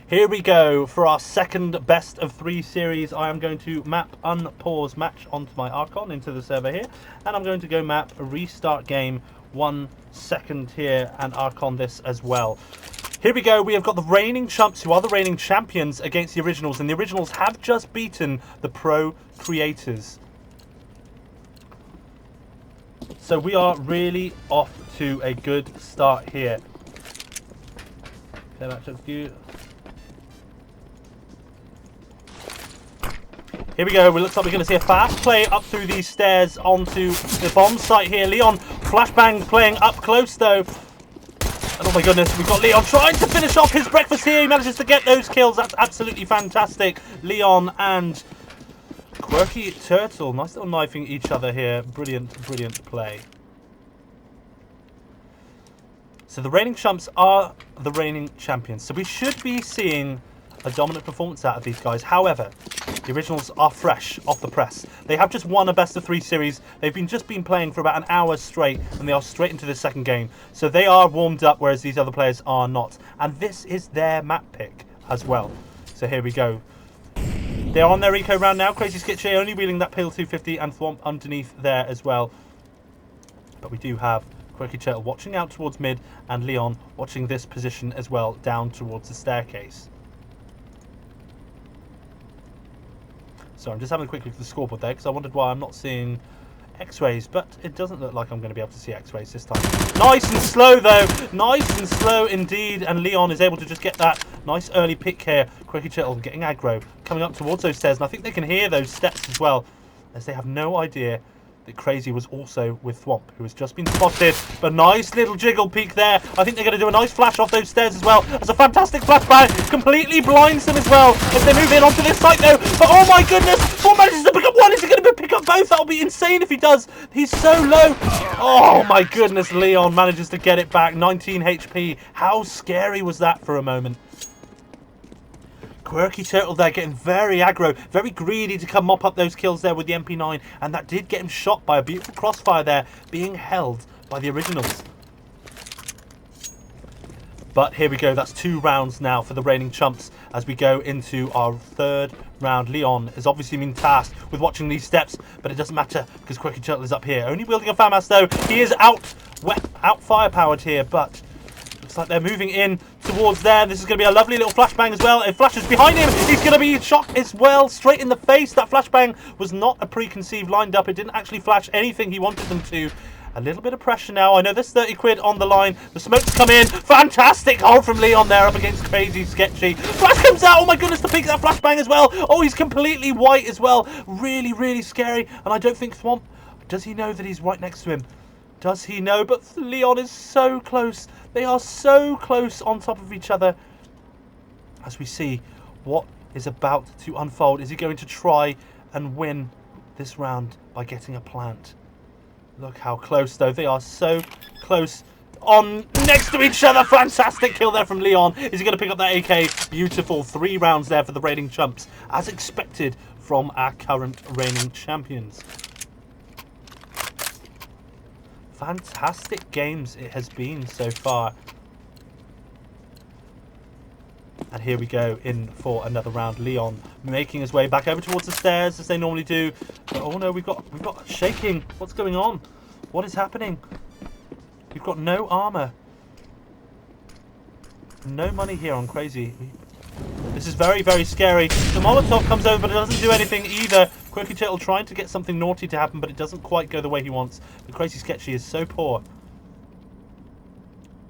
Here we go for our second best of 3 series. I am going to map unpause match onto my Archon into the server here, and I'm going to go map a restart game 1 second here and Archon this as well. Here we go. We have got the reigning Chumps, who are the reigning champions, against the Originals, and the Originals have just beaten the Pro Creators. So we are really off to a good start here. Okay, matchup's good. Here we go. It looks like we're going to see a fast play up through these stairs onto the bomb site here. Leon flashbang playing up close though. And oh my goodness, we've got Leon trying to finish off his breakfast here. He manages to get those kills. That's absolutely fantastic. Leon and Quirky Turtle. Nice little knifing each other here. Brilliant, brilliant play. So the reigning Chumps are the reigning champions. So we should be seeing a dominant performance out of these guys. However, the Originals are fresh off the press. They have just won a best of 3 series. They've just been playing for about an hour straight, and they are straight into the second game. So they are warmed up, whereas these other players are not. And this is their map pick as well. So here we go. They are on their eco round now. Crazy Skitchy only wheeling that Pale 250 and Thwomp underneath there as well. But we do have Quirky Turtle watching out towards mid, and Leon watching this position as well, down towards the staircase. So I'm just having a quick look at the scoreboard there, because I wondered why I'm not seeing X-rays, but it doesn't look like I'm going to be able to see X-rays this time. Nice and slow though, nice and slow indeed, and Leon is able to just get that nice early pick here. Quirky Turtle getting aggro, coming up towards those stairs, and I think they can hear those steps as well, as they have no idea that Crazy was also with Thwomp, who has just been spotted. But nice little jiggle peek there. I think they're going to do a nice flash off those stairs as well. That's a fantastic flashbang. Completely blinds them as well as they move in onto this site though. But oh my goodness, Thwomp manages to pick up one. Is he going to pick up both? That'll be insane if he does. He's so low. Oh my goodness, Leon manages to get it back. 19 HP. How scary was that for a moment? Quirky Turtle there getting very aggro, very greedy to come mop up those kills there with the MP9, and that did get him shot by a beautiful crossfire there, being held by the Originals. But here we go, that's 2 rounds now for the reigning Chumps as we go into our 3rd round. Leon has obviously been tasked with watching these steps, but it doesn't matter because Quirky Turtle is up here. Only wielding a FAMAS though. He is out firepowered here, but looks like they're moving in towards there. This is going to be a lovely little flashbang as well. It flashes behind him. He's going to be shot as well, straight in the face. That flashbang was not a preconceived lined up. It didn't actually flash anything he wanted them to. A little bit of pressure now. I know there's 30 quid on the line. The smokes come in. Fantastic hold from Leon there up against Crazy Sketchy. Flash comes out. Oh my goodness, to peek that flashbang as well. Oh, he's completely white as well. Really, really scary. And I don't think Thwomp, does he know that he's right next to him? Does he know? But Leon is so close. They are so close on top of each other. As we see what is about to unfold. Is he going to try and win this round by getting a plant? Look how close though. They are so close on next to each other. Fantastic kill there from Leon. Is he going to pick up that AK? Beautiful. 3 rounds there for the reigning Chumps, as expected from our current reigning champions. Fantastic games it has been so far. And here we go in for another round. Leon making his way back over towards the stairs as they normally do. But, oh no, we've got shaking. What's going on? What is happening? We've got no armor. No money here on Crazy. This is very, very scary. The Molotov comes over, but it doesn't do anything either. Quirky Turtle trying to get something naughty to happen, but it doesn't quite go the way he wants. The Crazy Sketchy is so poor.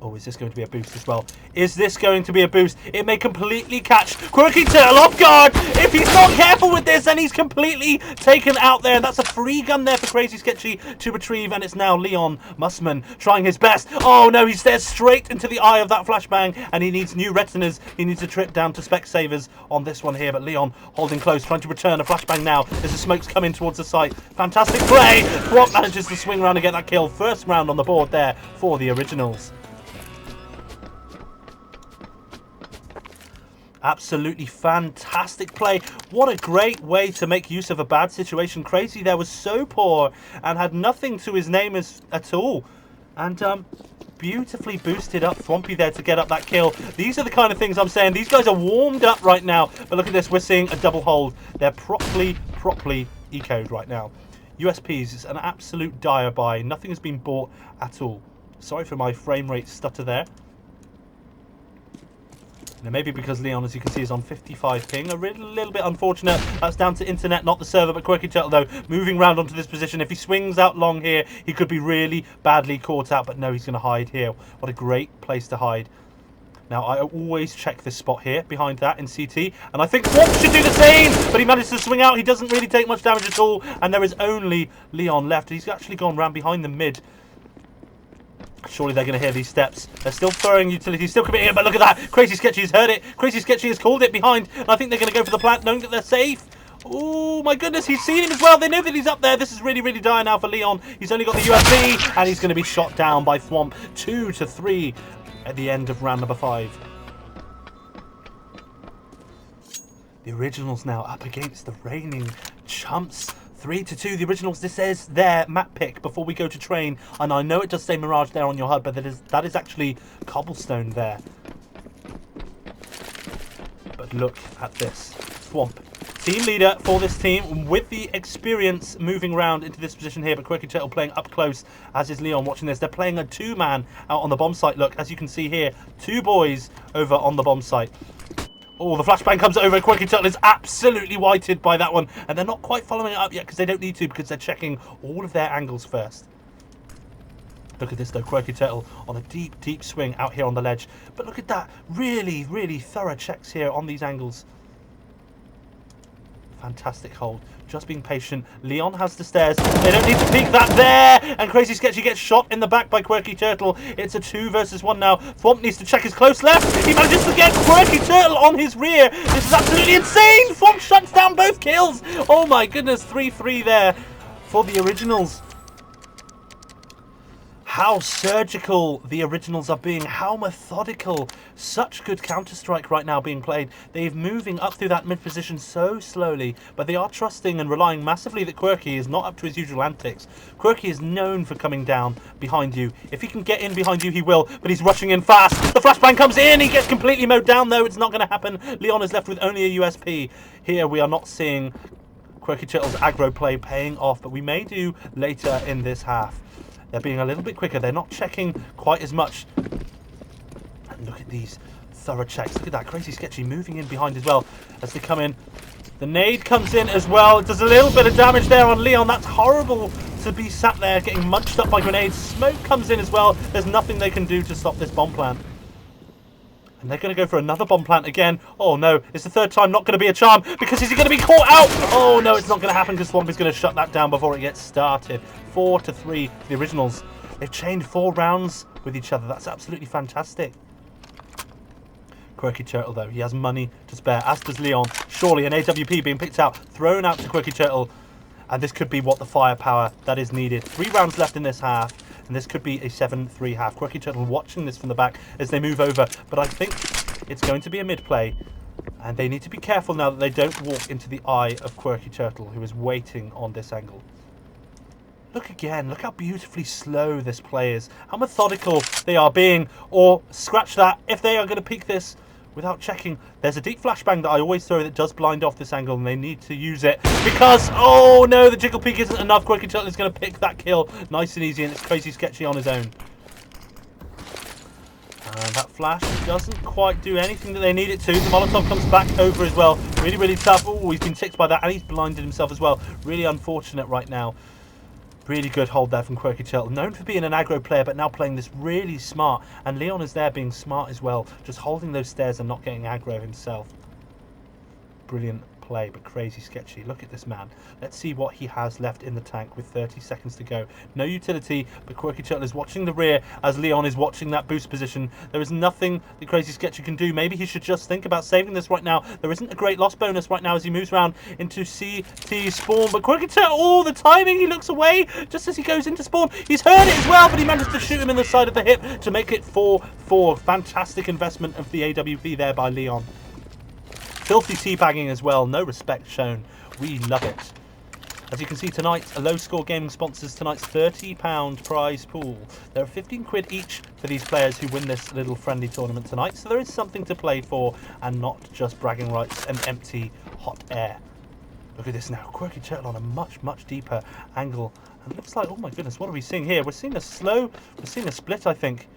Oh, is this going to be a boost as well? Is this going to be a boost? It may completely catch Quirky Turtle off guard. If he's not careful with this, then he's completely taken out there. And that's a free gun there for Crazy Sketchy to retrieve. And it's now Leon Mussman trying his best. Oh no, he stares straight into the eye of that flashbang. And he needs new retinas. He needs a trip down to Specsavers on this one here. But Leon holding close, trying to return a flashbang now as the smokes come in towards the site. Fantastic play. Thwomp manages to swing around and get that kill. First round on the board there for the Originals. Absolutely fantastic play. What a great way to make use of a bad situation. Crazy there was so poor and had nothing to his name at all. And beautifully boosted up Thwompy there to get up that kill. These are the kind of things I'm saying. These guys are warmed up right now. But look at this. We're seeing a double hold. They're properly ecoed right now. USPs is an absolute dire buy. Nothing has been bought at all. Sorry for my frame rate stutter there. Now, maybe because Leon, as you can see, is on 55 ping. A little bit unfortunate. That's down to internet, not the server. But Quirky Turtle, though, moving round onto this position. If he swings out long here, he could be really badly caught out. But no, he's going to hide here. What a great place to hide. Now, I always check this spot here, behind that in CT. And I think Chumps should do the same. But he managed to swing out. He doesn't really take much damage at all. And there is only Leon left. He's actually gone round behind the mid. Surely they're going to hear these steps. They're still throwing utilities, still committing it, but look at that. Crazy Sketchy has heard it. Crazy Sketchy has called it behind. And I think they're going to go for the plant, knowing that they're safe. Oh, my goodness, he's seen him as well. They know that he's up there. This is really dire now for Leon. He's only got the USB, and he's going to be shot down by Thwomp. 2-3 at the end of round number 5. The Originals now up against the reigning Chumps. 3-2, the Originals. This is their map pick before we go to train. And I know it does say Mirage there on your HUD, but that is actually cobblestone there. But look at this. Thwomp. Team leader for this team with the experience moving around into this position here. But Quirky Turtle playing up close, as is Leon watching this. They're playing a 2-man out on the bomb site. Look, as you can see here, 2 boys over on the bomb site. Oh, the flashbang comes over. Quirky Turtle is absolutely whited by that one. And they're not quite following it up yet because they don't need to, because they're checking all of their angles first. Look at this, though. Quirky Turtle on a deep swing out here on the ledge. But look at that. Really thorough checks here on these angles. Fantastic hold. Just being patient. Leon has the stairs. They don't need to peek that there. And Crazy Sketchy gets shot in the back by Quirky Turtle. It's a 2 versus 1 now. Thwomp needs to check his close left. He manages to get Quirky Turtle on his rear. This is absolutely insane. Thwomp shuts down both kills. Oh my goodness. 3-3 there for the Originals. How surgical the Originals are being, how methodical. Such good Counter-Strike right now being played. They're moving up through that mid position so slowly, but they are trusting and relying massively that Quirky is not up to his usual antics. Quirky is known for coming down behind you. If he can get in behind you, he will, but he's rushing in fast. The flashbang comes in, he gets completely mowed down though. It's not going to happen. Leon is left with only a USP. Here we are not seeing Quirky Turtle's aggro play paying off, but we may do later in this half. They're being a little bit quicker. They're not checking quite as much. And look at these thorough checks. Look at that. Crazy Sketchy moving in behind as well as they come in. The nade comes in as well. It does a little bit of damage there on Leon. That's horrible to be sat there getting munched up by grenades. Smoke comes in as well. There's nothing they can do to stop this bomb plant. And they're going to go for another bomb plant again. Oh no, it's the 3rd time, not going to be a charm, because is he going to be caught out? Oh no, it's not going to happen because Thwomp is going to shut that down before it gets started. 4-3, the Originals. They've chained 4 rounds with each other. That's absolutely fantastic. Quirky Turtle, though, he has money to spare, as does Leon. Surely an AWP being picked out, thrown out to Quirky Turtle. And this could be what the firepower that is needed. 3 rounds left in this half. And this could be a 7-3 half. Quirky Turtle watching this from the back as they move over. But I think it's going to be a mid-play. And they need to be careful now that they don't walk into the eye of Quirky Turtle, who is waiting on this angle. Look again. Look how beautifully slow this play is. How methodical they are being. Or, scratch that, if they are going to peek this without checking. There's a deep flashbang that I always throw that does blind off this angle, and they need to use it because, oh no, the jiggle peek isn't enough. Quirky Turtle is going to pick that kill nice and easy, and it's Crazy Sketchy on his own. And that flash doesn't quite do anything that they need it to. The Molotov comes back over as well. Really tough. Oh, he's been ticked by that, and he's blinded himself as well. Really unfortunate right now. Really good hold there from Quirky Turtle. Known for being an aggro player, but now playing this really smart. And Leon is there being smart as well. Just holding those stairs and not getting aggro himself. Brilliant play, but Crazy Sketchy. Look at this man. Let's see what he has left in the tank with 30 seconds to go. No utility, but Quirky Turtle is watching the rear as Leon is watching that boost position. There is nothing that Crazy Sketchy can do. Maybe he should just think about saving this right now. There isn't a great loss bonus right now as he moves around into CT spawn, but Quirky Turtle, oh, the timing, he looks away just as he goes into spawn. He's heard it as well, but he managed to shoot him in the side of the hip to make it 4-4. Fantastic investment of the AWP there by Leon. Filthy teabagging as well. No respect shown. We love it. As you can see tonight, a Low Score Gaming sponsors tonight's £30 prize pool. There are 15 quid each for these players who win this little friendly tournament tonight, so there is something to play for and not just bragging rights and empty hot air. Look at this now, Quirky Turtle on a much deeper angle. And it looks like, oh my goodness, what are we seeing here? We're seeing a split, I think.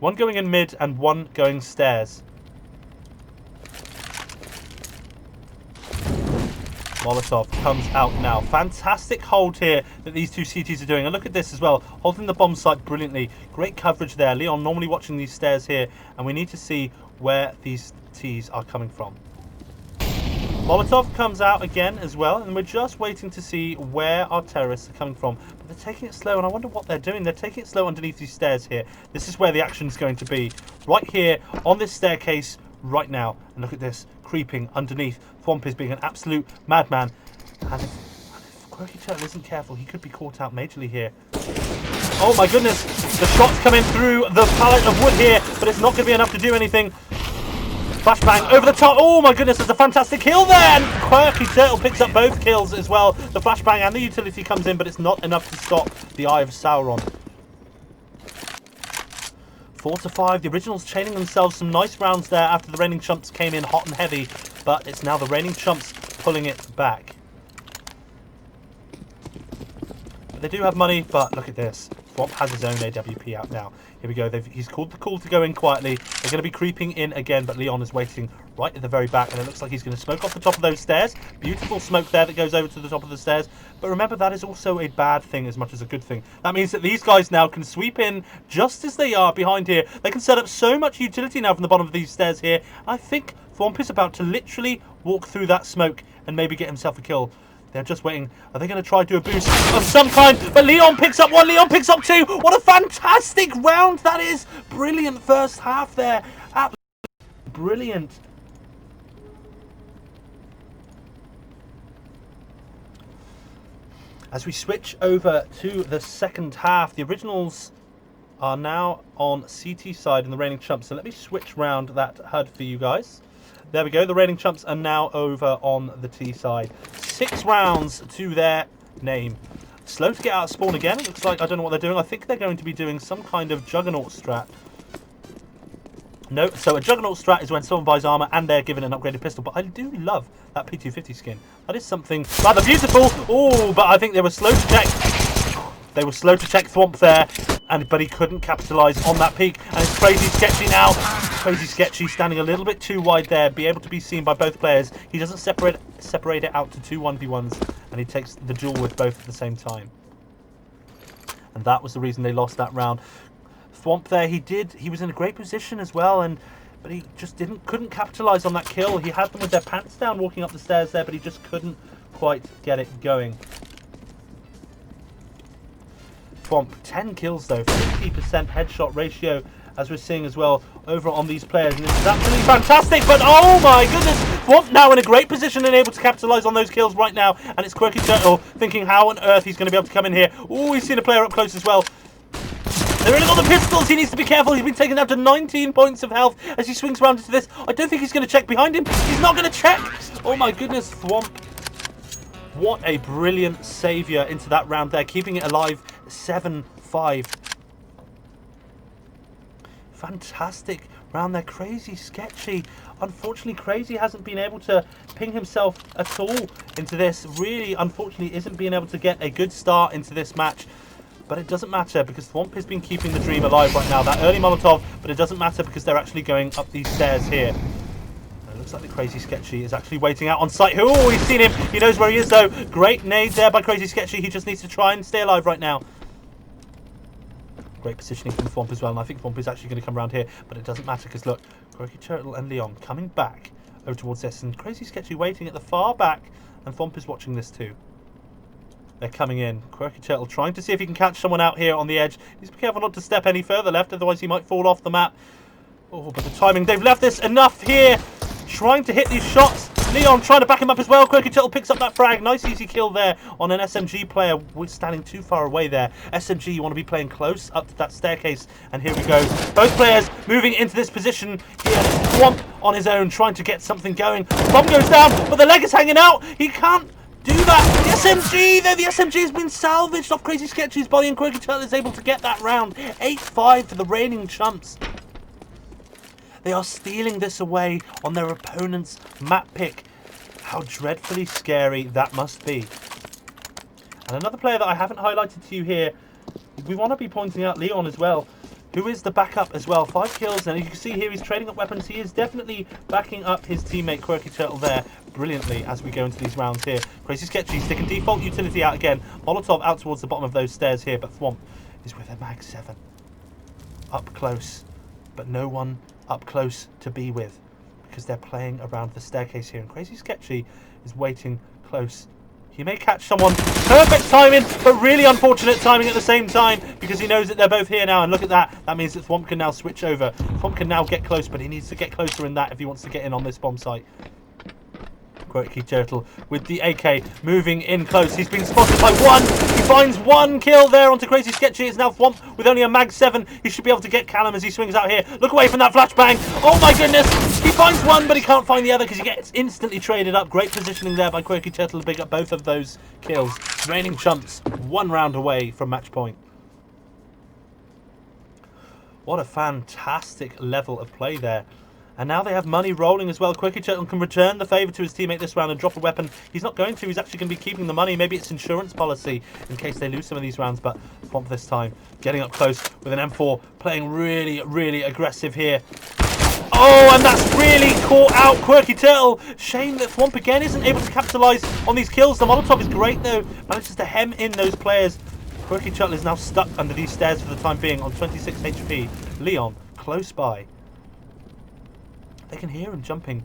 One going in mid and one going stairs. Molotov comes out now. Fantastic hold here that these two CTs are doing. And look at this as well, holding the bomb site brilliantly. Great coverage there. Leon normally watching these stairs here, and we need to see where these Ts are coming from. Molotov comes out again as well, and we're just waiting to see where our terrorists are coming from. But they're taking it slow, and I wonder what they're doing. They're taking it slow underneath these stairs here. This is where the action is going to be. Right here on this staircase right now. And look at this, creeping underneath. Thwomp is being an absolute madman. And if Quirky Turtle isn't careful, he could be caught out majorly here. Oh my goodness, the shot's coming through the pallet of wood here, but it's not going to be enough to do anything. Flashbang over the top. Oh my goodness, there's a fantastic kill there. And Quirky Turtle picks up both kills as well. The flashbang and the utility comes in, but it's not enough to stop the Eye of Sauron. 4-5. The Originals chaining themselves some nice rounds there after the Reigning Chumps came in hot and heavy. But it's now the Reigning Chumps pulling it back. But they do have money, but look at this. Thwomp has his own AWP out now. Here we go. He's called the call to go in quietly. They're going to be creeping in again, but Leon is waiting right at the very back, and it looks like he's going to smoke off the top of those stairs. Beautiful smoke there that goes over to the top of the stairs. But remember, that is also a bad thing as much as a good thing. That means that these guys now can sweep in just as they are behind here. They can set up so much utility now from the bottom of these stairs here. I think Thwomp is about to literally walk through that smoke and maybe get himself a kill. They're just waiting. Are they going to try to do a boost of some kind? But Leon picks up one. Leon picks up two. What a fantastic round that is. Brilliant first half there. Absolutely brilliant. As we switch over to the second half, the Originals are now on CT side and the Reigning Chumps. So let me switch round that HUD for you guys. There we go. The Reigning Chumps are now over on the T side. 6 rounds to their name. Slow to get out of spawn again. It looks like, I don't know what they're doing. I think they're going to be doing some kind of Juggernaut strat. No, so a Juggernaut strat is when someone buys armor and they're given an upgraded pistol. But I do love that P250 skin. That is something rather beautiful. Oh, but I think they were slow to check. They were slow to check Thwomp there. But he couldn't capitalise on that peak. And it's Crazy Sketchy now. Crazy Sketchy standing a little bit too wide there. Be able to be seen by both players. He doesn't separate it out to 2 1v1s. And he takes the duel with both at the same time. And that was the reason they lost that round. Thwomp there, he was in a great position as well, but he just couldn't capitalise on that kill. He had them with their pants down walking up the stairs there, but he just couldn't quite get it going. Thwomp, 10 kills though, 50% headshot ratio, as we're seeing as well over on these players, and this is absolutely fantastic. But oh my goodness, Thwomp now in a great position and able to capitalise on those kills right now, and it's Quirky Turtle thinking how on earth he's going to be able to come in here. Oh, he's seen a player up close as well. They've really got the pistols. He needs to be careful. He's been taken down to 19 points of health as he swings around into this. I don't think he's going to check behind him. He's not going to check. Oh my goodness, Thwomp. What a brilliant saviour into that round there, keeping it alive. 7-5. Fantastic round there. Crazy Sketchy. Unfortunately, Crazy hasn't been able to ping himself at all into this. Really, unfortunately, isn't being able to get a good start into this match. But it doesn't matter because Thwomp has been keeping the dream alive right now. That early Molotov, but it doesn't matter because they're actually going up these stairs here. It looks like the Crazy Sketchy is actually waiting out on site. Oh, he's seen him. He knows where he is though. Great nade there by Crazy Sketchy. He just needs to try and stay alive right now. Great positioning from Thwomp as well. And I think Thwomp is actually going to come around here. But it doesn't matter because look, Quirky Turtle and Leon coming back over towards this. And Crazy Sketchy waiting at the far back. And Thwomp is watching this too. They're coming in. Quirky Turtle trying to see if he can catch someone out here on the edge. He's be careful not to step any further left, otherwise he might fall off the map. Oh, but the timing. They've left this enough here. Trying to hit these shots. Leon trying to back him up as well. Quirky Turtle picks up that frag. Nice easy kill there on an SMG player. We're standing too far away there. SMG, you want to be playing close up to that staircase. And here we go. Both players moving into this position. Here, Thwomp on his own, trying to get something going. Bomb goes down, but the leg is hanging out. He can't do that. The SMG, though, the SMG has been salvaged off Crazy Sketchy's body, and Quirky Turtle is able to get that round. 8-5 for the reigning Chumps. They are stealing this away on their opponent's map pick. How dreadfully scary that must be. And another player that I haven't highlighted to you here, we want to be pointing out Leon as well, who is the backup as well. 5 kills, and as you can see here, he's trading up weapons. He is definitely backing up his teammate Quirky Turtle there brilliantly as we go into these rounds here. Crazy Sketchy sticking default utility out again. Molotov out towards the bottom of those stairs here, but Thwomp is with a Mag 7. Up close, but no one up close to be with, because they're playing around the staircase here, and Crazy Sketchy is waiting close. He may catch someone. Perfect timing, but really unfortunate timing at the same time, because he knows that they're both here now, and look at that. That means that Thwomp can now switch over. Thwomp can now get close, but he needs to get closer in that if he wants to get in on this bomb site. Quirky Turtle with the AK moving in close. He's been spotted by one. He finds one kill there onto Crazy Sketchy. It's now Thwomp with only a Mag 7. He should be able to get Callum as he swings out here. Look away from that flashbang. Oh my goodness. He finds one, but he can't find the other because he gets instantly traded up. Great positioning there by Quirky Turtle to pick up both of those kills. Reigning Chumps 1 round away from match point. What a fantastic level of play there. And now they have money rolling as well. Quirky Turtle can return the favour to his teammate this round and drop a weapon. He's not going to. He's actually going to be keeping the money. Maybe it's insurance policy in case they lose some of these rounds. But Thwomp this time getting up close with an M4. Playing really, really aggressive here. Oh, and that's really caught out Quirky Turtle. Shame that Thwomp again isn't able to capitalise on these kills. The Molotov is great though. Manages to hem in those players. Quirky Turtle is now stuck under these stairs for the time being on 26 HP. Leon close by. They can hear him jumping.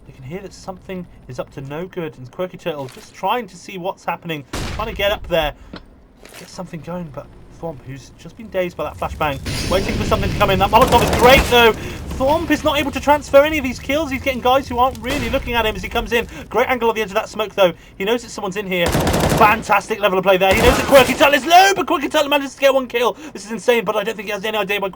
They can hear that something is up to no good. And Quirky Turtle just trying to see what's happening. Trying to get up there. Get something going. But Thwomp, who's just been dazed by that flashbang, waiting for something to come in. That Molotov is great though. Thwomp is not able to transfer any of these kills. He's getting guys who aren't really looking at him as he comes in. Great angle on the edge of that smoke though. He knows that someone's in here. Fantastic level of play there. He knows that Quirky Turtle is low, but Quirky Turtle manages to get 1 kill. This is insane, but I don't think he has any idea where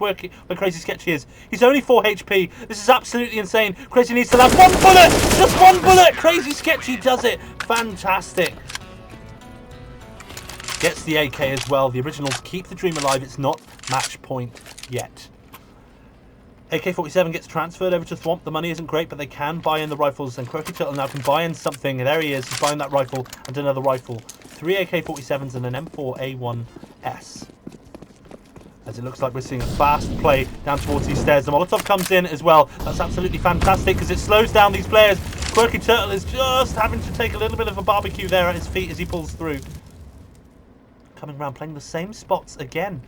Crazy Sketchy is. He's only 4 HP. This is absolutely insane. Crazy needs to land 1 bullet. Just 1 bullet. Crazy Sketchy does it. Fantastic. Gets the AK as well. The originals keep the dream alive. It's not match point yet. AK-47 gets transferred over to Thwomp. The money isn't great, but they can buy in the rifles, and Quirky Turtle now can buy in something. There he is. He's buying that rifle and another rifle. 3 AK-47s and an M4A1S. As it looks like we're seeing a fast play down towards these stairs. The Molotov comes in as well. That's absolutely fantastic because it slows down these players. Quirky Turtle is just having to take a little bit of a barbecue there at his feet as he pulls through. Coming around, playing the same spots again.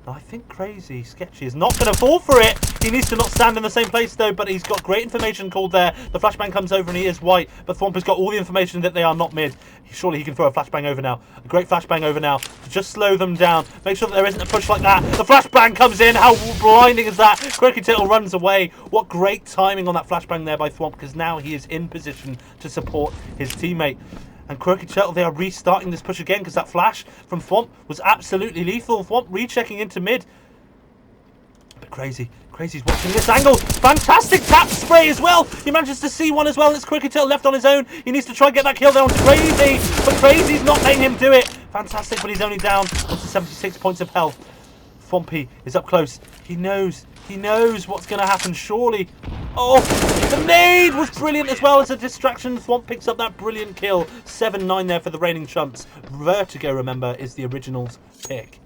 And I think Crazy Sketchy is not going to fall for it. He needs to not stand in the same place though, but he's got great information called there. The flashbang comes over and he is white, but Thwomp has got all the information that they are not mid. Surely he can throw a flashbang over now. A great flashbang over now to just slow them down. Make sure that there isn't a push like that. The flashbang comes in. How blinding is that? Quirky Turtle runs away. What great timing on that flashbang there by Thwomp, because now he is in position to support his teammate. And Quirky Turtle, they are restarting this push again because that flash from Thwomp was absolutely lethal. Thwomp rechecking into mid. But Crazy's watching this angle. Fantastic tap spray as well. He manages to see one as well. And it's Quirky Turtle left on his own. He needs to try and get that kill there on Crazy. But Crazy's not letting him do it. Fantastic, but he's only down to 76 points of health. Thwompy is up close. He knows what's going to happen, surely. Oh, the nade was brilliant as well as a distraction. Thwomp picks up that brilliant kill. 7-9 there for the reigning Chumps. Vertigo, remember, is the originals pick.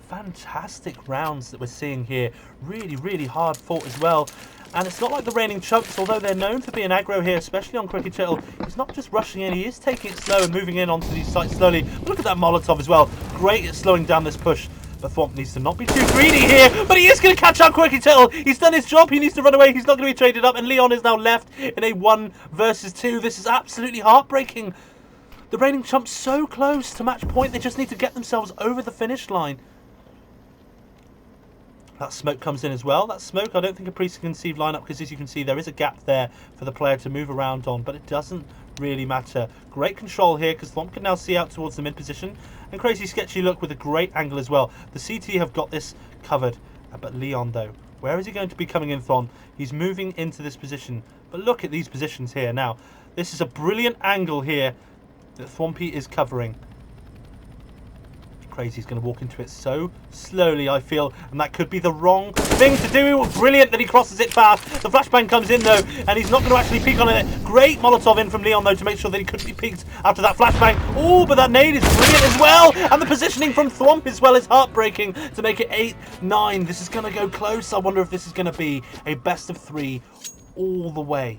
Fantastic rounds that we're seeing here. Really, really hard fought as well. And it's not like the reigning Chumps, although they're known for being aggro here, especially on Quirky Turtle. He's not just rushing in, he is taking it slow and moving in onto these sites slowly. But look at that Molotov as well. Great at slowing down this push. But Thwomp needs to not be too greedy here. But he is going to catch out Quirky Turtle. He's done his job. He needs to run away. He's not going to be traded up. And Leon is now left in a 1 versus 2. This is absolutely heartbreaking. The reigning Chumps so close to match point. They just need to get themselves over the finish line. That smoke comes in as well. That smoke, I don't think a preconceived lineup, because as you can see, there is a gap there for the player to move around on, but it doesn't really matter. Great control here, because Thwomp can now see out towards the mid position, and Crazy Sketchy look with a great angle as well. The CT have got this covered, but Leon though, where is he going to be coming in from? He's moving into this position. But look at these positions here. Now, this is a brilliant angle here that Thwompy is covering. Crazy's going to walk into it so slowly, I feel, and that could be the wrong thing to do. Brilliant that he crosses it fast. The flashbang comes in though, and he's not going to actually peek on it. Great Molotov in from Leon though to make sure that he couldn't be peeked after that flashbang. Oh, but that nade is brilliant as well, and the positioning from Thwomp as well is heartbreaking to make it 8-9. This is going to go close. I wonder if this is going to be a best of 3 all the way.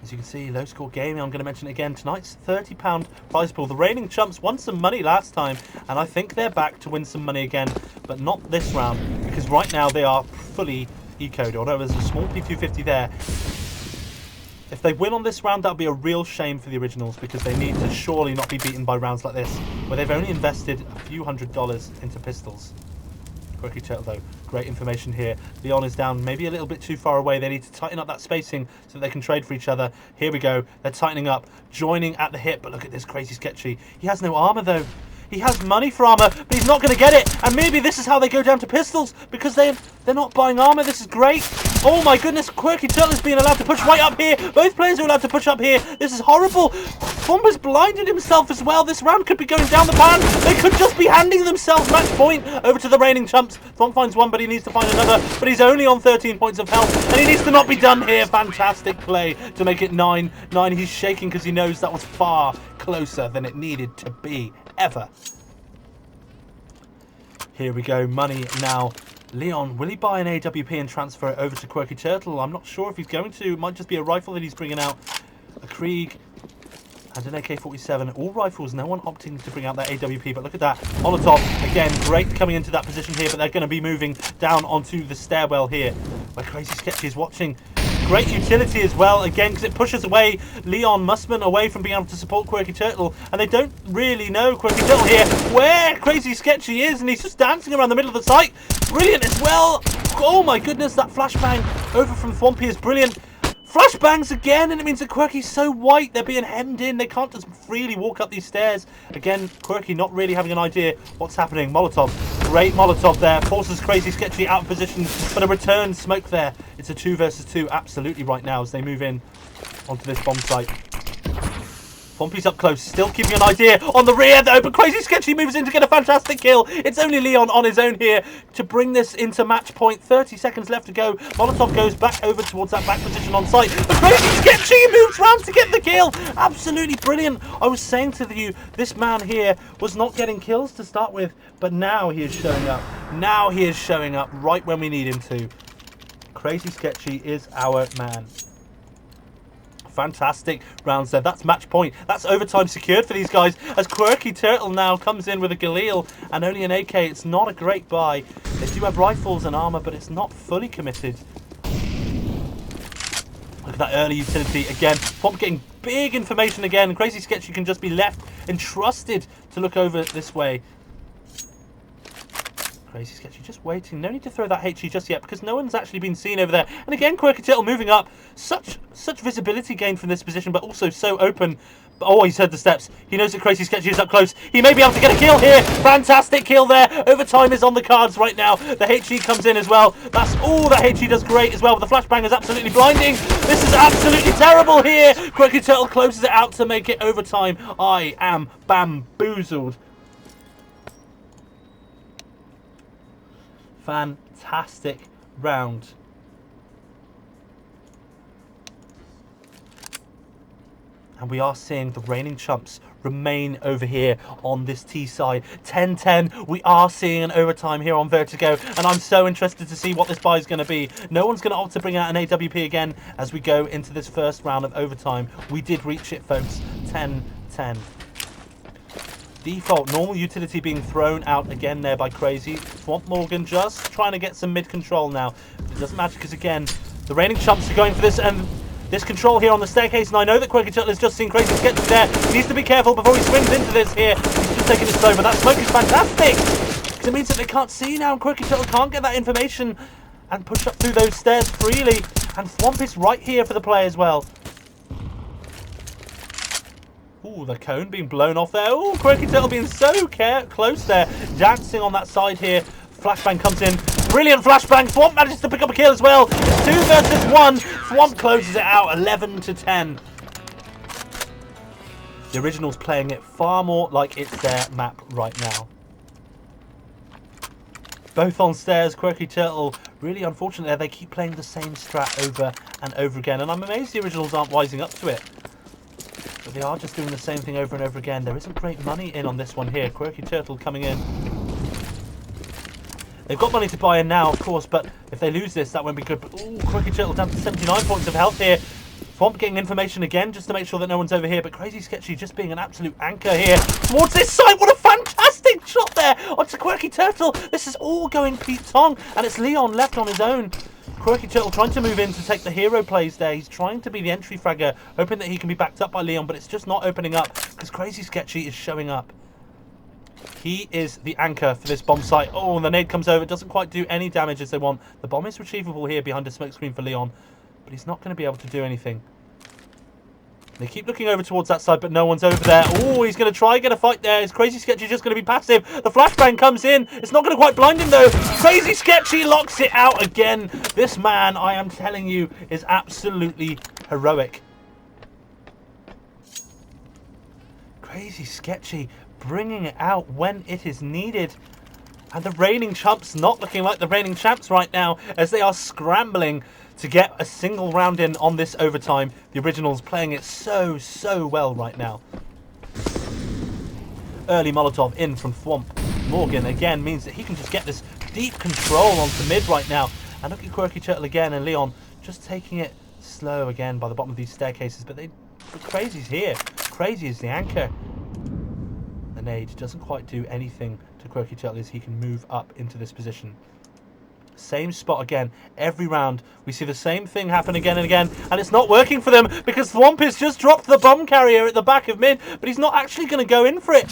As you can see, low score gaming, I'm going to mention it again, tonight's £30 prize pool. The reigning Chumps won some money last time, and I think they're back to win some money again, but not this round, because right now they are fully ecoed, although there's a small P250 there. If they win on this round, that'll be a real shame for the originals, because they need to surely not be beaten by rounds like this, where they've only invested a few $100s into pistols. Quirky Turtle though, great information here. Leon is down maybe a little bit too far away. They need to tighten up that spacing so that they can trade for each other. Here we go, they're tightening up, joining at the hip, but look at this Crazy Sketchy. He has no armor though. He has money for armor, but he's not going to get it. And maybe this is how they go down to pistols, because they're not buying armor. This is great. Oh my goodness, Quirky Turtle is being allowed to push right up here. Both players are allowed to push up here. This is horrible. Thwomp blinded himself as well. This round could be going down the pan. They could just be handing themselves match point over to the reigning Chumps. Thwomp finds one, but he needs to find another. But he's only on 13 points of health, and he needs to not be done here. Fantastic play to make it 9-9. He's shaking because he knows that was far closer than it needed to be ever. Here we go, money now. Leon, will he buy an AWP and transfer it over to Quirky Turtle? I'm not sure if he's going to. It might just be a rifle that he's bringing out. A Krieg and an AK-47. All rifles, no one opting to bring out that AWP, but look at that. Molotov, again, great coming into that position here, but they're going to be moving down onto the stairwell here, where Crazy Sketchy is watching. Great utility as well, again, because it pushes away Leon Mussman away from being able to support Quirky Turtle, and they don't really know Quirky Turtle here where Crazy Sketchy is, and he's just dancing around the middle of the site. Brilliant as well. Oh my goodness, that flashbang over from Thwompy is brilliant. Flashbangs again, and it means that Quirky's so white, they're being hemmed in. They can't just freely walk up these stairs. Again, Quirky not really having an idea what's happening. Molotov, great Molotov there. Forces Crazy Sketchy out of position, but a return smoke there. It's a 2 versus 2 absolutely right now as they move in onto this bomb site. Thwompy's up close, still keeping an idea on the rear though, but Crazy Sketchy moves in to get a fantastic kill. It's only Leon on his own here to bring this into match point. 30 seconds left to go. Molotov goes back over towards that back position on site, but Crazy Sketchy moves round to get the kill. Absolutely brilliant. I was saying to you, this man here was not getting kills to start with, but now he is showing up. Now he is showing up right when we need him to. Crazy Sketchy is our man. Fantastic rounds there. That's match point. That's overtime secured for these guys as Quirky Turtle now comes in with a Galil and only an AK. It's not a great buy. They do have rifles and armor, but it's not fully committed. Look at that early utility again. Thwomp getting big information again. Crazy Sketchy can just be left entrusted to look over this way. Crazy Sketchy just waiting. No need to throw that HE just yet because no one's actually been seen over there. And again, Quirky Turtle moving up. Such visibility gain from this position, but also so open. Oh, he's heard the steps. He knows that Crazy Sketchy is up close. He may be able to get a kill here. Fantastic kill there. Overtime is on the cards right now. The HE comes in as well. That's all that HE does great as well. But the flashbang is absolutely blinding. This is absolutely terrible here. Quirky Turtle closes it out to make it overtime. I am bamboozled. Fantastic round. And we are seeing the reigning Chumps remain over here on this T side. 10-10. We are seeing an overtime here on Vertigo. And I'm so interested to see what this buy is going to be. No one's going to opt to bring out an AWP again as we go into this first round of overtime. We did reach it, folks. 10-10. Default normal utility being thrown out again there by Crazy. Thwomp Morgan just trying to get some mid control now. It doesn't matter because again, the reigning Chumps are going for this and this control here on the staircase. And I know that Quirky Turtle has just seen Crazy Sketchy there. He needs to be careful before he swings into this here. He's just taking it slow, but that smoke is fantastic because it means that they can't see now. And Quirky Turtle can't get that information and push up through those stairs freely. And Thwomp is right here for the play as well. Ooh, the cone being blown off there. Ooh, Quirky Turtle being so close there. Dancing on that side here Flashbang comes in. Brilliant flashbang. Thwomp manages to pick up a kill as well. It's 2 versus 1. Thwomp closes it out 11 to 10. The Originals playing it far more like it's their map right now. Both on stairs, Quirky Turtle. Really unfortunate there. They keep playing the same strat over and over again. And I'm amazed the Originals aren't wising up to it. But they are just doing the same thing over and over again. There isn't great money in on this one here. Quirky Turtle coming in. They've got money to buy in now, of course, but if they lose this, that won't be good. But, ooh, Quirky Turtle down to 79 points of health here. Thwomp getting information again, just to make sure that no one's over here. But Crazy Sketchy just being an absolute anchor here towards this side. What a fantastic shot there onto Quirky Turtle. This is all going Pete Tong, and it's Leon left on his own. Quirky Turtle trying to move in to take the hero plays there. He's trying to be the entry fragger, hoping that he can be backed up by Leon, but it's just not opening up because Crazy Sketchy is showing up. He is the anchor for this bomb site. Oh, and the nade comes over. It doesn't quite do any damage as they want. The bomb is retrievable here behind a smoke screen for Leon, but he's not going to be able to do anything. They keep looking over towards that side, but no one's over there. Oh, he's going to try and get a fight there. Is Crazy Sketchy just going to be passive? The flashbang comes in. It's not going to quite blind him, though. Crazy Sketchy locks it out again. This man, I am telling you, is absolutely heroic. Crazy Sketchy bringing it out when it is needed. And the reigning Chumps not looking like the reigning champs right now as they are scrambling to get a single round in on this overtime. The Originals playing it so well right now. Early Molotov in from Thwomp. Morgan again means that he can just get this deep control onto mid right now. And look at Quirky Turtle again and Leon just taking it slow again by the bottom of these staircases. But Crazy's here. Crazy is the anchor. The nade doesn't quite do anything to Quirky Turtle as he can move up into this position. Same spot again. Every round we see the same thing happen again and again, and it's not working for them because Thwomp has just dropped the bomb carrier at the back of mid, but he's not actually going to go in for it.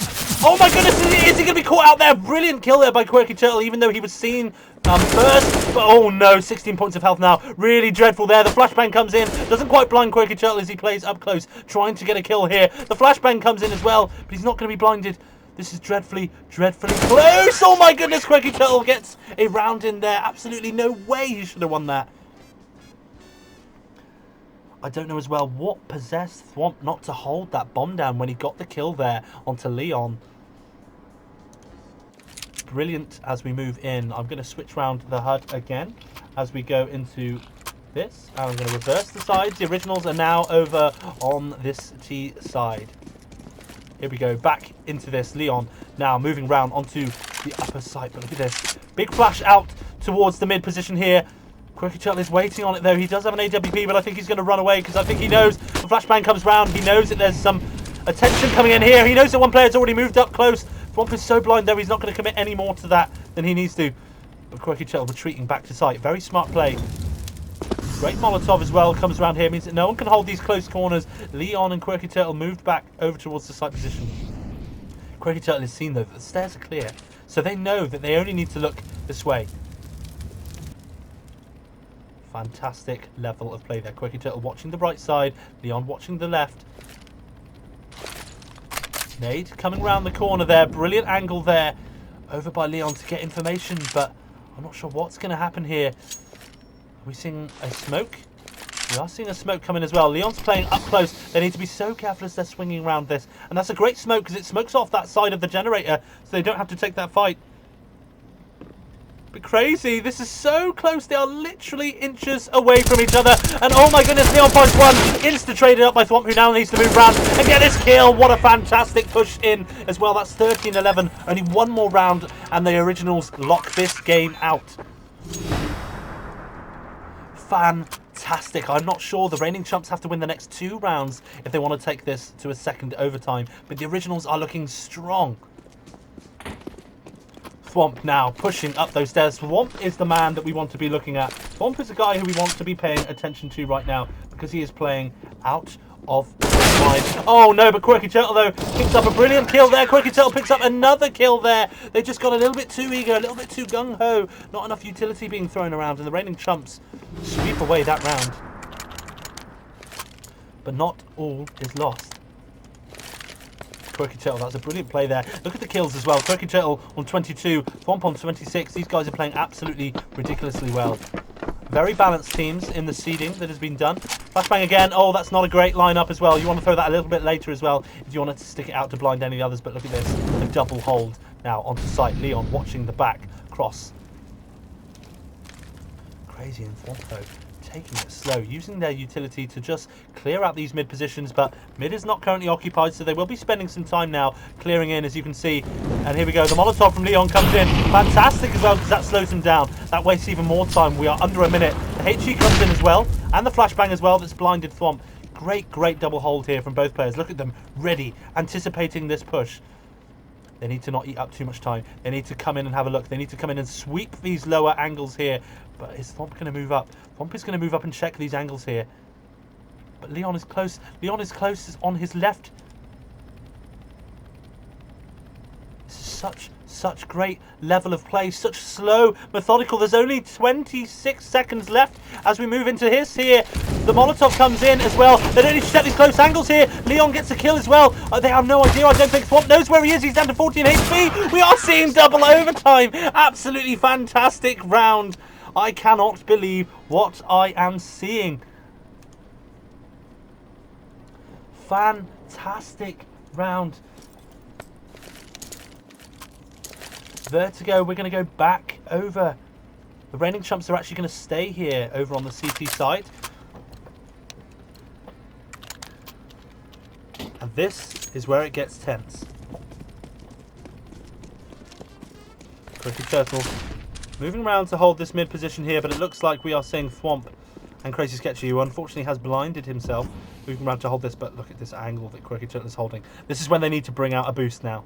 Oh my goodness, is he going to be caught out there? Brilliant kill there by Quirky Turtle, even though he was seen first. But oh no, 16 points of health now. Really dreadful there. The flashbang comes in. Doesn't quite blind Quirky Turtle as he plays up close, trying to get a kill here. The flashbang comes in as well, but he's not going to be blinded. This is dreadfully close. Oh my goodness, Quirky Turtle gets a round in there. Absolutely no way he should have won that. I don't know as well what possessed Thwomp not to hold that bomb down when he got the kill there onto Leon. Brilliant as we move in. I'm going to switch round the HUD again as we go into this. And I'm going to reverse the sides. The Originals are now over on this T side. Here we go, back into this. Leon now moving round onto the upper side. But look at this. Big flash out towards the mid position here. Quirky Turtle is waiting on it though. He does have an AWP, but I think he's going to run away because I think he knows the flashbang comes round. He knows that there's some attention coming in here. He knows that one player's already moved up close. Thwomp is so blind though, he's not going to commit any more to that than he needs to. But Quirky Turtle retreating back to site. Very smart play. Great Molotov as well comes around here. Means that no one can hold these close corners. Leon and Quirky Turtle moved back over towards the site position. Quirky Turtle is seen though that the stairs are clear. So they know that they only need to look this way. Fantastic level of play there. Quirky Turtle watching the right side. Leon watching the left. Nade coming around the corner there. Brilliant angle there. Over by Leon to get information. But I'm not sure what's going to happen here. Are we seeing a smoke? We are seeing a smoke coming as well. Leon's playing up close. They need to be so careful as they're swinging around this. And that's a great smoke because it smokes off that side of the generator so they don't have to take that fight. But Crazy, this is so close. They are literally inches away from each other. And oh my goodness, Leon finds one. Insta-traded up by Thwomp, who now needs to move around and get this kill. What a fantastic push in as well. That's 13-11. Only one more round and the Originals lock this game out. Fantastic. I'm not sure. The reigning Chumps have to win the next 2 rounds if they want to take this to a second overtime. But the Originals are looking strong. Thwomp now pushing up those stairs. Thwomp is the man that we want to be looking at. Thwomp is the guy who we want to be paying attention to right now because he is playing out of line. Oh no, but Quirky Turtle though picks up a brilliant kill there. Quirky Turtle picks up another kill there. They just got a little bit too eager, a little bit too gung-ho. Not enough utility being thrown around, and the reigning Chumps sweep away that round. But not all is lost. Quirky Turtle. That's a brilliant play there. Look at the kills as well. Quirky Turtle on 22, Thwomp on 26. These guys are playing absolutely ridiculously well. Very balanced teams in the seeding that has been done. Flashbang again. Oh, that's not a great lineup as well. You want to throw that a little bit later as well if you want to stick it out to blind any others. But look at this. A double hold now onto site. Leon watching the back cross. Crazy and Thwomp though, taking it slow, using their utility to just clear out these mid positions, but mid is not currently occupied, so they will be spending some time now clearing in, as you can see. And here we go, the Molotov from Leon comes in. Fantastic as well, because that slows them down. That wastes even more time. We are under a minute. The HE comes in as well, and the flashbang as well that's blinded Thwomp. Great double hold here from both players. Look at them, ready, anticipating this push. They need to not eat up too much time. They need to come in and have a look. They need to come in and sweep these lower angles here. But is Thwomp going to move up? Thwomp is going to move up and check these angles here. But Leon is close. Leon is close. Is on his left. This is such great level of play. Such slow, methodical. There's only 26 seconds left as we move into his here. The Molotov comes in as well. They don't need to set these close angles here. Leon gets a kill as well. They have no idea. I don't think Thwomp knows where he is. He's down to 14 HP. We are seeing double overtime. Absolutely fantastic round. I cannot believe what I am seeing. Fantastic round. Vertigo, we're going to go back over. The reigning Chumps are actually going to stay here over on the CT side. And this is where it gets tense. Quirky Turtle moving around to hold this mid position here, but it looks like we are seeing Thwomp and Crazy Sketchy, who unfortunately has blinded himself, moving around to hold this, but look at this angle that Quirky Turtle is holding. This is when they need to bring out a boost now.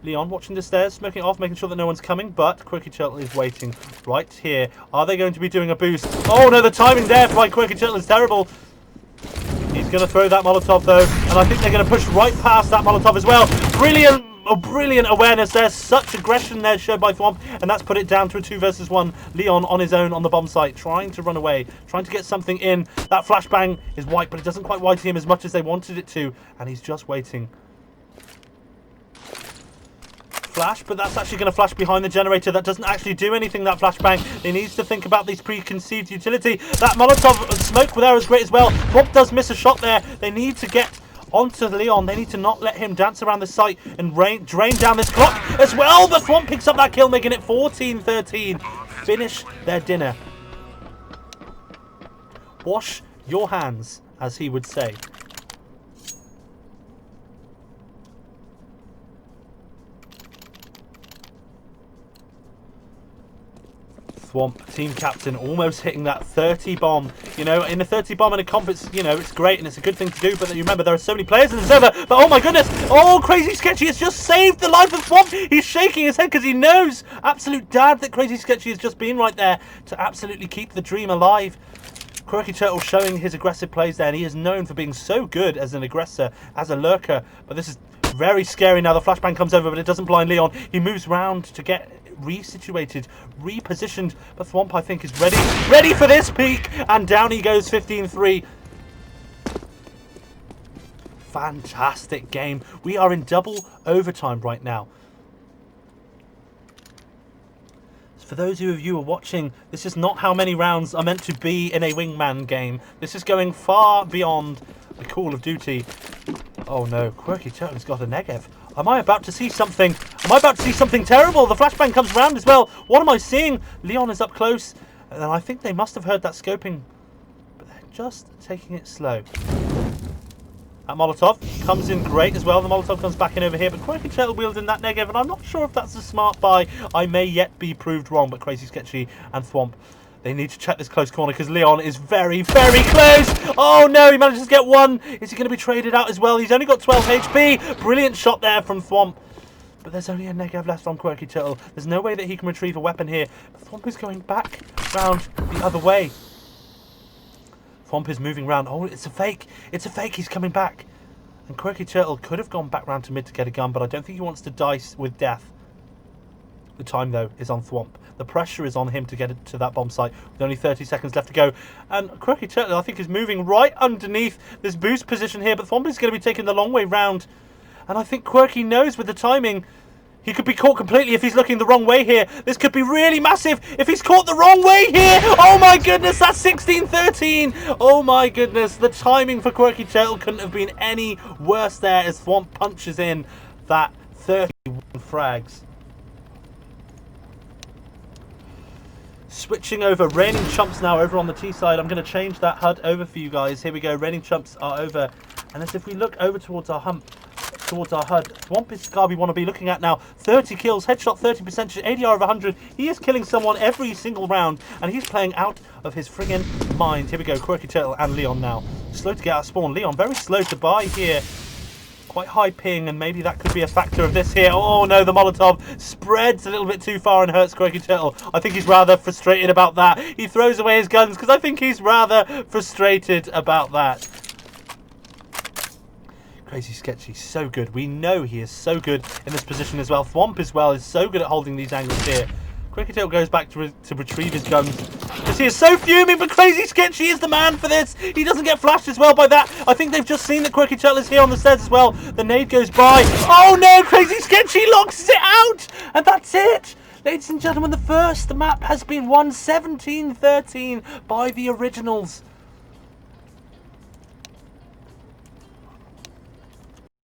Leon watching the stairs, smoking it off, making sure that no one's coming, but Quirky Turtle is waiting right here. Are they going to be doing a boost? Oh no, the timing there by Quirky Turtle is terrible. He's going to throw that Molotov though, and I think they're going to push right past that Molotov as well. Brilliant! Oh, brilliant awareness there. Such aggression there showed by Thwomp, and that's put it down to a 2 versus 1. Leon on his own on the bomb site, trying to run away, trying to get something in. That flashbang is white, but it doesn't quite white him as much as they wanted it to, and he's just waiting. Flash, but that's actually going to flash behind the generator. That doesn't actually do anything, that flashbang. He needs to think about these preconceived utility. That Molotov smoke there is great as well. Thwomp does miss a shot there. They need to get onto Leon. They need to not let him dance around the site and drain down this clock as well. But Thwomp picks up that kill, making it 14-13. Finish their dinner. Wash your hands, as he would say. Thwomp, team captain, almost hitting that 30 bomb. You know, in a 30 bomb in a comp, it's, you know, it's great and it's a good thing to do, but you remember there are so many players in the server. But oh my goodness, oh, Crazy Sketchy has just saved the life of Thwomp. He's shaking his head because he knows, absolute dad, that Crazy Sketchy has just been right there to absolutely keep the dream alive. Quirky Turtle showing his aggressive plays there, and he is known for being so good as an aggressor, as a lurker. But this is very scary now. The flashbang comes over, but it doesn't blind Leon. He moves round to get resituated, repositioned, but Thwomp, I think, is ready for this peak, and down he goes, 15-3. Fantastic game. We are in double overtime right now. For those of you who are watching, this is not how many rounds are meant to be in a wingman game. This is going far beyond the Call of Duty. Oh no, Quirky Turtle's got a Negev. Am I about to see something? Am I about to see something terrible? The flashbang comes round as well. What am I seeing? Leon is up close. And I think they must have heard that scoping. But they're just taking it slow. That Molotov comes in great as well. The Molotov comes back in over here. But Quirky Turtle wielding that Negev. And I'm not sure if that's a smart buy. I may yet be proved wrong. But Crazy Sketchy and Thwomp, they need to check this close corner because Leon is very, very close. Oh no, he manages to get one. Is he going to be traded out as well? He's only got 12 HP. Brilliant shot there from Thwomp. But there's only a Negev left on Quirky Turtle. There's no way that he can retrieve a weapon here. But Thwomp is going back round the other way. Thwomp is moving round. Oh, it's a fake. It's a fake. He's coming back. And Quirky Turtle could have gone back round to mid to get a gun, but I don't think he wants to dice with death. The time, though, is on Thwomp. The pressure is on him to get it to that bomb site with only 30 seconds left to go. And Quirky Turtle, I think, is moving right underneath this boost position here, but Thwomp is going to be taking the long way round. And I think Quirky knows with the timing, he could be caught completely if he's looking the wrong way here. This could be really massive if he's caught the wrong way here. Oh my goodness, that's 16-13. Oh my goodness, the timing for Quirky Turtle couldn't have been any worse there as Thwomp punches in that 31 frags. Switching over, Raining Chumps now over on the T side. I'm going to change that HUD over for you guys. Here we go, Raining Chumps are over. And as if we look over towards our HUD, Thwomp is Scar we want to be looking at now. 30 kills, headshot 30%, ADR of 100. He is killing someone every single round, and he's playing out of his friggin' mind. Here we go, Quirky Turtle and Leon now. Slow to get out of spawn. Leon very slow to buy here. Quite high ping, and maybe that could be a factor of this here. Oh no, the Molotov spreads a little bit too far and hurts Quirky Turtle. I think he's rather frustrated about that. He throws away his guns because I think he's rather frustrated about that. Crazy Sketchy, so good. We know he is so good in this position as well. Thwomp as well is so good at holding these angles here. Quirky Turtle goes back to retrieve his guns because he is so fuming, but Crazy Sketchy is the man for this. He doesn't get flashed as well by that. I think they've just seen that Quirky Turtle is here on the stairs as well. The nade goes by. Oh no, Crazy Sketchy locks it out, and that's it. Ladies and gentlemen, the map has been won 17-13 by the Originals.